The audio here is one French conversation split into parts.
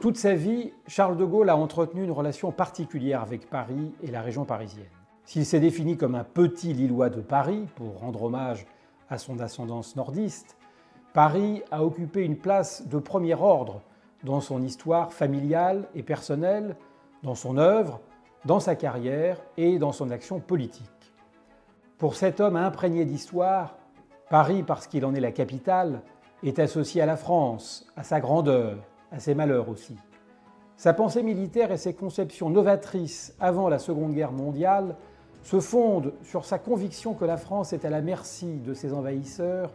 Toute sa vie, Charles de Gaulle a entretenu une relation particulière avec Paris et la région parisienne. S'il s'est défini comme un petit Lillois de Paris, pour rendre hommage à son ascendance nordiste, Paris a occupé une place de premier ordre dans son histoire familiale et personnelle, dans son œuvre, dans sa carrière et dans son action politique. Pour cet homme imprégné d'histoire, Paris, parce qu'il en est la capitale, est associé à la France, à sa grandeur, à ses malheurs aussi. Sa pensée militaire et ses conceptions novatrices avant la Seconde Guerre mondiale se fondent sur sa conviction que la France est à la merci de ses envahisseurs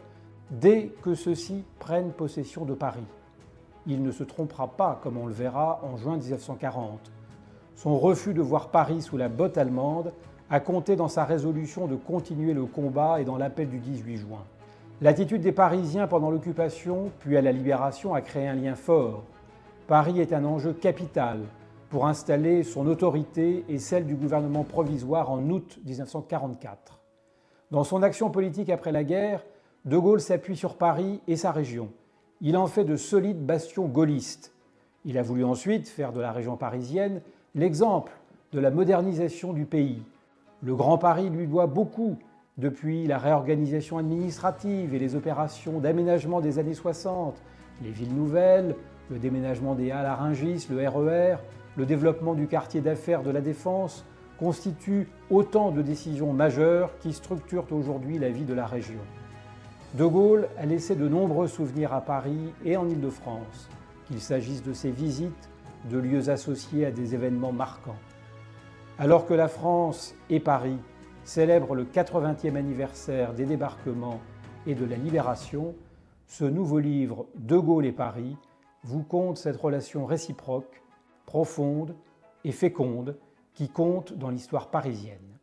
dès que ceux-ci prennent possession de Paris. Il ne se trompera pas, comme on le verra en juin 1940. Son refus de voir Paris sous la botte allemande a compté dans sa résolution de continuer le combat et dans l'appel du 18 juin. L'attitude des Parisiens pendant l'occupation, puis à la Libération, a créé un lien fort. Paris est un enjeu capital pour installer son autorité et celle du gouvernement provisoire en août 1944. Dans son action politique après la guerre, De Gaulle s'appuie sur Paris et sa région. Il en fait de solides bastions gaullistes. Il a voulu ensuite faire de la région parisienne l'exemple de la modernisation du pays. Le Grand Paris lui doit beaucoup, depuis la réorganisation administrative et les opérations d'aménagement des années 60, les villes nouvelles, le déménagement des Halles à Rungis, le RER, le développement du quartier d'affaires de la Défense, constituent autant de décisions majeures qui structurent aujourd'hui la vie de la région. De Gaulle a laissé de nombreux souvenirs à Paris et en Île-de-France, qu'il s'agisse de ses visites, de lieux associés à des événements marquants. Alors que la France et Paris célèbrent le 80e anniversaire des débarquements et de la Libération, ce nouveau livre De Gaulle et Paris vous conte cette relation réciproque, profonde et féconde qui compte dans l'histoire parisienne.